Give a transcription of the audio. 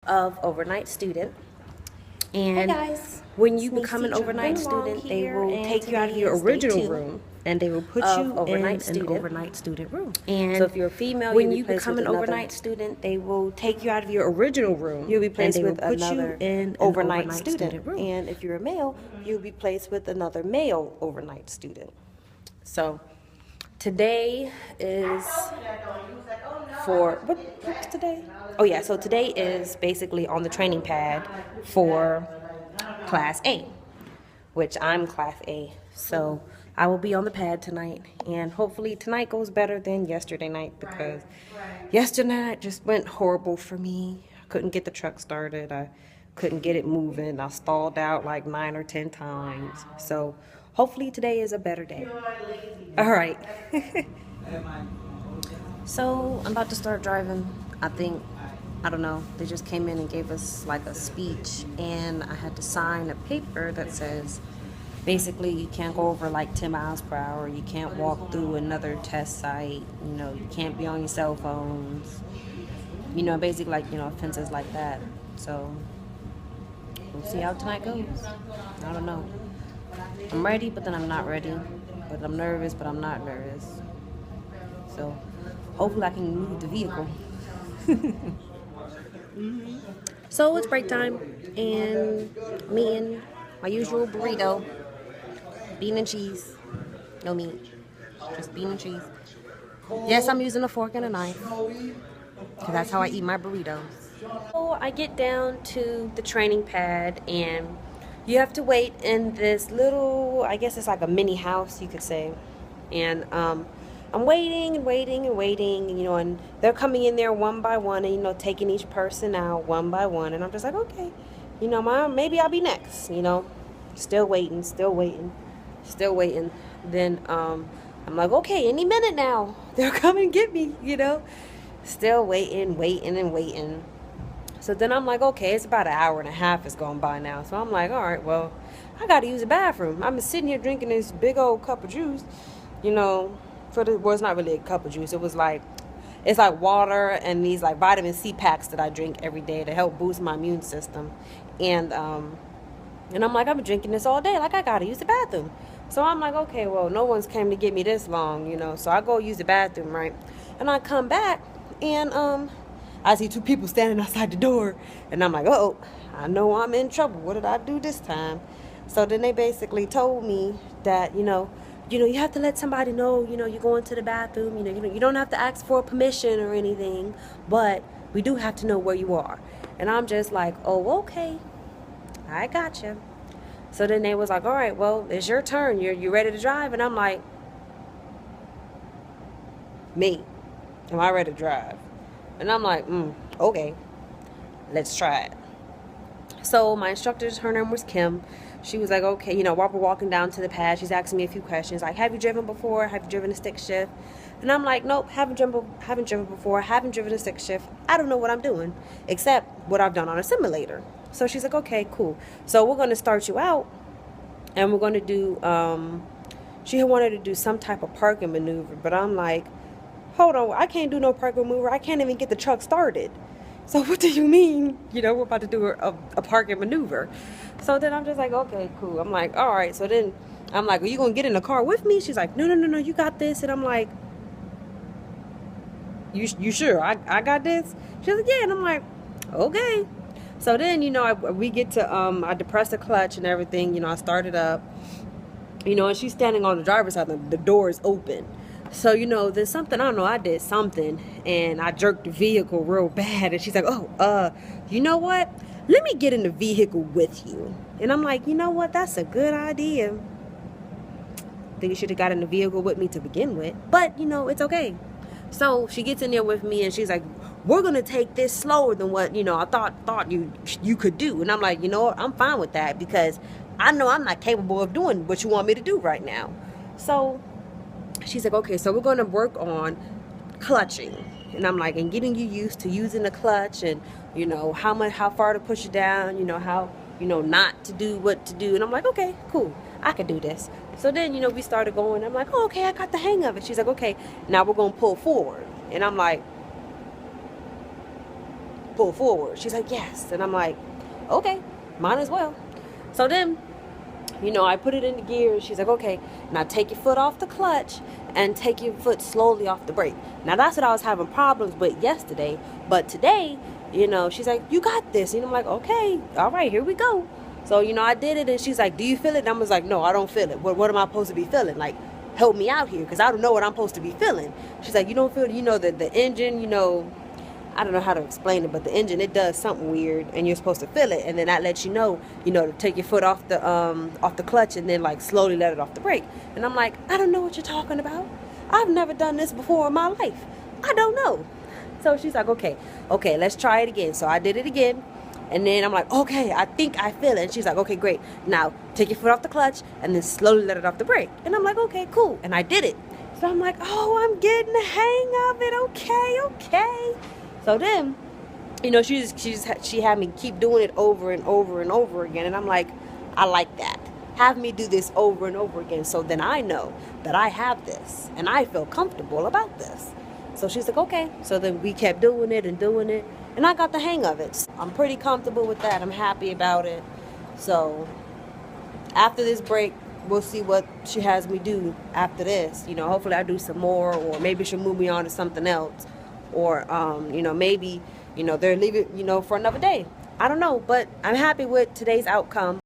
of overnight student. And Hey guys, when you become an overnight student, they will take you out of your original room and they will put you in an overnight student room. And so if you're a female, when you become an overnight student, they will take you out of your original room. you'll be placed with put you another in overnight student. room. And if you're a male, you'll be placed with another male overnight student. So today is what's today? Oh yeah, so today is basically on the training pad for class A, which I'm class A. So I will be on the pad tonight, and hopefully tonight goes better than yesterday night, because yesterday night just went horrible for me. I couldn't get the truck started. I couldn't get it moving. I stalled out like 9 or 10 times. So hopefully today is a better day. All right. So I'm about to start driving. I don't know, they just came in and gave us like a speech, and I had to sign a paper that says basically you can't go over like 10 miles per hour, you can't walk through another test site, you can't be on your cell phones, basically like, offenses like that. So we'll see how tonight goes. I don't know. I'm ready, but then I'm not ready. But I'm nervous, but I'm not nervous. So hopefully I can move the vehicle. So it's break time, and me and my usual burrito, bean and cheese, no meat, just bean and cheese. Yes, I'm using a fork and a knife, because that's how I eat my burritos. So I get down to the training pad, and you have to wait in this little, I guess it's like a mini house, you could say. And I'm waiting and waiting and waiting, and they're coming in there one by one and, taking each person out one by one. And I'm just like, okay, maybe I'll be next, still waiting, still waiting, still waiting. Then I'm like, okay, any minute now, they'll come and get me, still waiting, waiting and waiting. So then I'm like, okay, it's about an hour and a half has gone by now. So I'm like, all right, well, I got to use the bathroom. I'm sitting here drinking this big old cup of juice, well, it's not really a cup of juice. It's like water and these like vitamin C packs that I drink every day to help boost my immune system. And I'm like, I've been drinking this all day. Like, I got to use the bathroom. So I'm like, okay, well, no one's came to get me this long, So I go use the bathroom, right? And I come back, and I see two people standing outside the door. And I'm like, oh, I know I'm in trouble. What did I do this time? So then they basically told me that, you have to let somebody know, you're going to the bathroom. You don't have to ask for permission or anything, but we do have to know where you are. And I'm just like, oh, okay, I gotcha. So then they was like, all right, well, it's your turn. You ready to drive? And I'm like, me, am I ready to drive? And I'm like, okay, let's try it. So my instructor, her name was Kim. She was like, okay, while we're walking down to the pad, she's asking me a few questions, like, have you driven before? Have you driven a stick shift? And I'm like, nope, haven't driven before, haven't driven a stick shift. I don't know what I'm doing, except what I've done on a simulator. So she's like, okay, cool. So we're going to start you out, and we're going to do, she wanted to do some type of parking maneuver, but I'm like, hold on, I can't do no parking maneuver. I can't even get the truck started. So what do you mean, we're about to do a parking maneuver? So then I'm just like, okay, cool. I'm like, all right. So then I'm like, are you going to get in the car with me? She's like, no, you got this. And I'm like, you sure? I got this? She's like, yeah. And I'm like, okay. So then, we get to, I depress the clutch and everything. I started up, and she's standing on the driver's side. The door is open. So, there's something, I don't know, I did something, and I jerked the vehicle real bad, and she's like, oh, you know what? Let me get in the vehicle with you. And I'm like, you know what? That's a good idea. I think you should have got in the vehicle with me to begin with, but, it's okay. So she gets in there with me, and she's like, we're going to take this slower than what, I thought you could do. And I'm like, you know what? I'm fine with that, because I know I'm not capable of doing what you want me to do right now. So she's like, okay, so we're going to work on clutching. And I'm like, and getting you used to using the clutch, and, how far to push it down, how, not to do what to do. And I'm like, okay, cool, I can do this. So then, we started going. I'm like, oh, okay, I got the hang of it. She's like, okay, now we're going to pull forward. And I'm like, pull forward. She's like, yes. And I'm like, okay, might as well. So then, you know, I put it into gear. She's like, okay, now take your foot off the clutch and take your foot slowly off the brake. Now, that's what I was having problems with yesterday. But today, you know, she's like, you got this. And I'm like, okay, all right, here we go. So, you know, I did it. And she's like, do you feel it? And I was like, no, I don't feel it. What am I supposed to be feeling? Like, help me out here, because I don't know what I'm supposed to be feeling. She's like, you don't feel, you know, the engine, you know, I don't know how to explain it, but the engine, it does something weird, and you're supposed to feel it, and then that lets you know, to take your foot off the clutch, and then like slowly let it off the brake. And I'm like, I don't know what you're talking about. I've never done this before in my life. I don't know. So she's like, okay, let's try it again. So I did it again, and then I'm like, okay, I think I feel it. And she's like, okay, great. Now take your foot off the clutch, and then slowly let it off the brake. And I'm like, okay, cool. And I did it. So I'm like, oh, I'm getting the hang of it. Okay. So then, you know, she had me keep doing it over and over and over again. And I'm like, I like that. Have me do this over and over again. So then I know that I have this and I feel comfortable about this. So she's like, okay. So then we kept doing it. And I got the hang of it. I'm pretty comfortable with that. I'm happy about it. So after this break, we'll see what she has me do after this. You know, hopefully I do some more, or maybe she'll move me on to something else. Or, you know, maybe, you know, they'll leave it, you know, for another day. I don't know, but I'm happy with today's outcome.